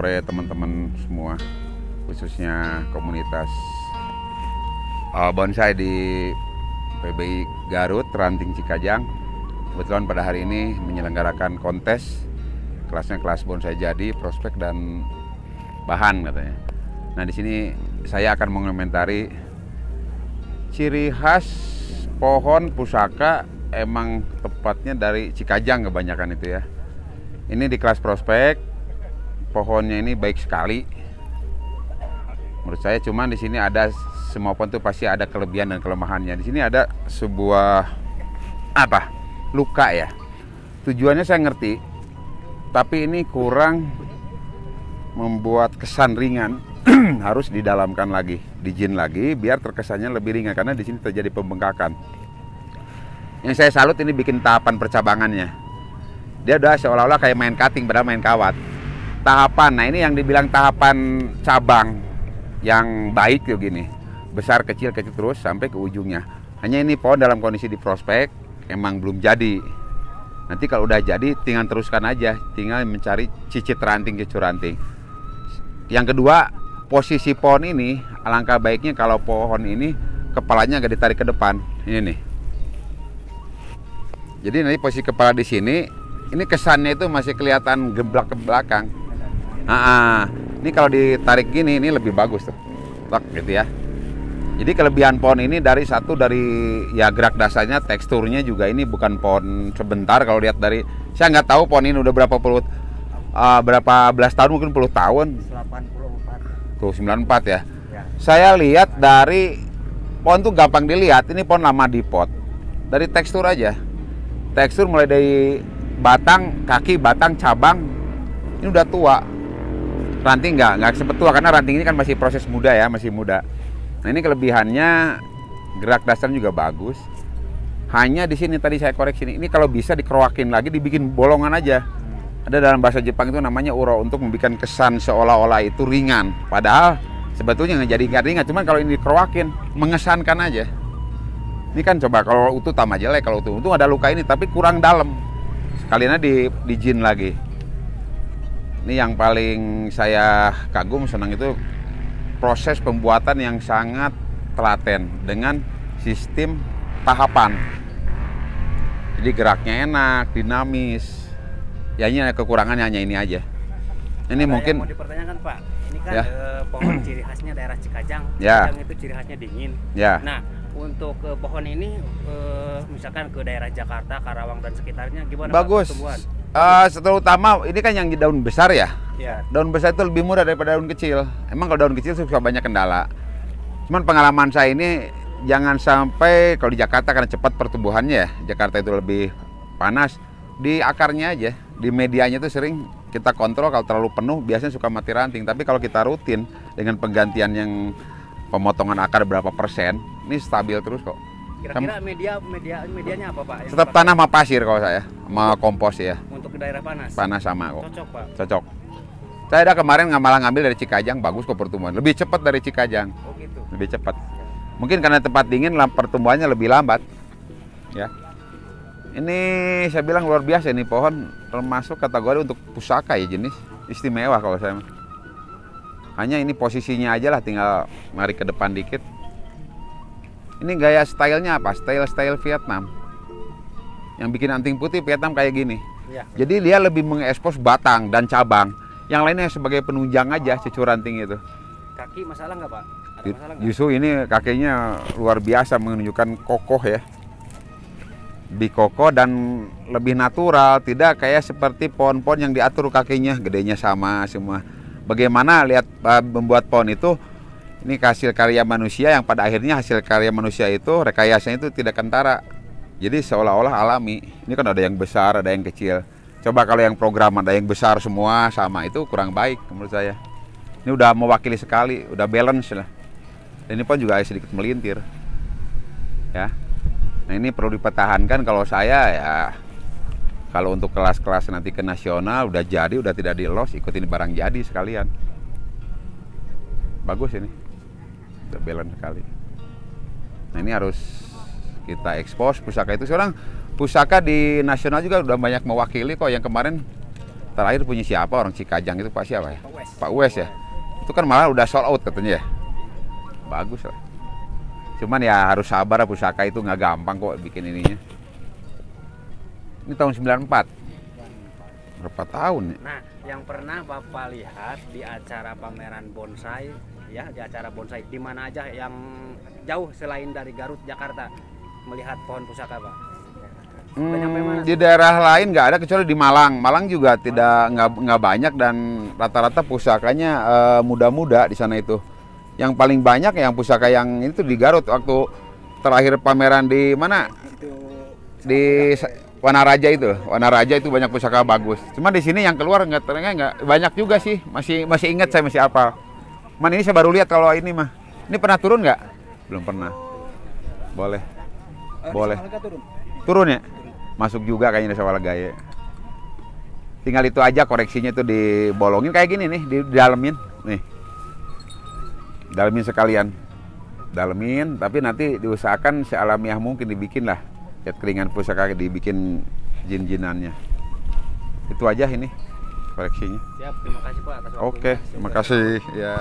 sore teman-teman semua, khususnya komunitas bonsai di PBI Garut, Ranting Cikajang. Kebetulan pada hari ini menyelenggarakan kontes, kelasnya kelas bonsai jadi, prospek dan bahan katanya. Nah, di sini saya akan mengomentari ciri khas pohon pusaka, emang tepatnya dari Cikajang kebanyakan itu ya. Ini di kelas prospek, pohonnya ini baik sekali. Menurut saya, cuman di sini ada semua pohon itu pasti ada kelebihan dan kelemahannya. Di sini ada sebuah luka ya. Tujuannya saya ngerti, tapi ini kurang membuat kesan ringan. Harus didalamkan lagi, dijin lagi biar terkesannya lebih ringan karena di sini terjadi pembengkakan. Yang saya salut ini bikin tahapan percabangannya. Dia udah seolah-olah kayak main cutting padahal main kawat. Tahapan, nah ini yang dibilang tahapan cabang yang baik tuh gini. Besar kecil terus sampai ke ujungnya. Hanya ini pohon dalam kondisi di prospek emang belum jadi. Nanti kalau udah jadi tinggal teruskan aja, tinggal mencari cicit ranting, cucu ranting. Yang kedua, posisi pohon ini alangkah baiknya kalau pohon ini kepalanya agak ditarik ke depan. Ini nih. Jadi nanti posisi kepala di sini, ini kesannya itu masih kelihatan geblak ke belakang. Ini kalau ditarik gini, ini lebih bagus tuh, gitu ya. Jadi kelebihan pohon ini dari ya gerak dasarnya, teksturnya juga ini bukan pohon sebentar. Kalau lihat dari, saya nggak tahu pohon ini udah berapa belas tahun, mungkin puluh tahun. 84. Tuh 94 ya. Saya lihat dari pohon tuh gampang dilihat, ini pohon lama di pot. Dari tekstur aja, tekstur mulai dari batang, kaki, batang, cabang, ini udah tua. Ranting nggak sempet tua karena ranting ini kan masih proses muda ya, masih muda. Nah ini kelebihannya, gerak dasarnya juga bagus. Hanya di sini tadi saya koreksi ini kalau bisa dikeroakin lagi, dibikin bolongan aja. Ada dalam bahasa Jepang itu namanya uro, untuk membuat kesan seolah-olah itu ringan. Padahal sebetulnya nggak jadi ringan, cuman kalau ini dikeroakin mengesankan aja. Ini kan coba kalau utuh tambah jelek, kalau utuh ada luka ini tapi kurang dalam. Sekalian di jin lagi. Ini yang paling saya kagum, senang itu proses pembuatan yang sangat telaten dengan sistem tahapan. Jadi geraknya enak, dinamis. Ya ini kekurangannya hanya ini aja. Ini mungkin mau dipertanyakan Pak, ini kan ya. Pohon ciri khasnya daerah Cikajang. Ya. Cikajang itu ciri khasnya dingin. Ya. Nah, untuk pohon ini misalkan ke daerah Jakarta, Karawang dan sekitarnya gimana bagus. Pak pertumbuhan? Terutama ini kan yang di daun besar ya. Ya. Daun besar itu lebih murah daripada daun kecil. Emang kalau daun kecil suka banyak kendala. Cuman pengalaman saya ini, jangan sampai kalau di Jakarta karena cepat pertumbuhannya ya, Jakarta itu lebih panas, di akarnya aja, di medianya itu sering kita kontrol. Kalau terlalu penuh biasanya suka mati ranting. Tapi kalau kita rutin dengan penggantian yang pemotongan akar berapa persen, ini stabil terus kok. Kira-kira medianya apa Pak? Tetap tanah sama pasir kalau saya, sama kompos ya. Untuk ke daerah panas? Panas sama kok. Cocok Pak? Cocok. Saya ada kemarin malah ngambil dari Cikajang, bagus kok pertumbuhan. Lebih cepat dari Cikajang. Oh gitu? Lebih cepat. Mungkin karena tempat dingin pertumbuhannya lebih lambat. Ya. Ini saya bilang luar biasa, ini pohon termasuk kategori untuk pusaka ya, jenis istimewa kalau saya. Hanya ini posisinya aja lah, tinggal mari ke depan dikit. Ini gaya stylenya apa? Style Vietnam. Yang bikin anting putih Vietnam kayak gini. Ya. Jadi dia lebih mengekspos batang dan cabang. Yang lainnya sebagai penunjang aja, cucu ranting itu. Kaki masalah nggak Pak? Ada masalah nggak? Justru ini kakinya luar biasa, menunjukkan kokoh ya. Lebih kokoh dan lebih natural, tidak kayak seperti pohon-pohon yang diatur kakinya, gedenya sama semua. Bagaimana lihat membuat pohon itu, ini hasil karya manusia yang pada akhirnya hasil karya manusia itu rekayasanya itu tidak kentara. Jadi seolah-olah alami. Ini kan ada yang besar, ada yang kecil. Coba kalau yang program ada yang besar semua sama, itu kurang baik menurut saya. Ini udah mewakili sekali, udah balance lah. Dan ini pun juga sedikit melintir. Ya. Nah ini perlu dipertahankan kalau saya ya. Kalau untuk kelas-kelas nanti ke nasional udah jadi, udah tidak di los, ikutin barang jadi sekalian. Bagus ini. Udah balance sekali. Nah ini harus kita ekspos pusaka itu. Sekarang pusaka di nasional juga udah banyak mewakili kok. Yang kemarin Terakhir punya siapa orang Cikajang itu Pak siapa ya? Pak Wes. Pak Wes ya. Itu kan malah udah sold out katanya ya. Bagus lah. Cuman ya harus sabar, pusaka itu nggak gampang kok bikin ininya. Ini tahun 94. Berapa tahun ya? Nah, yang pernah Bapak lihat di acara pameran bonsai, ya di acara bonsai di mana aja yang jauh selain dari Garut, Jakarta, melihat pohon pusaka, Pak? Udah nyampe mana? Di daerah lain nggak ada kecuali di Malang. Malang juga nggak banyak dan rata-rata pusakanya muda-muda di sana itu. Yang paling banyak yang pusaka yang itu di Garut waktu terakhir pameran di mana? Di Wanaraja itu. Wanaraja itu banyak pusaka bagus. Cuma di sini yang keluar nggak banyak juga sih. Masih ingat saya masih hafal. Man ini saya baru lihat kalau ini mah. Ini pernah turun nggak? Belum pernah. Boleh. Boleh. Turun ya? Masuk juga kayaknya Desa Walagaya. Tinggal itu aja koreksinya tuh dibolongin kayak gini nih, didalemin nih. Dalemin sekalian. Dalemin, tapi nanti diusahakan sealamiah mungkin dibikin lah. Cat keringan pusaka dibikin jin-jinannya. Itu aja ini koreksinya. Siap, terima kasih Pak atas waktunya. Oke, terima kasih ya.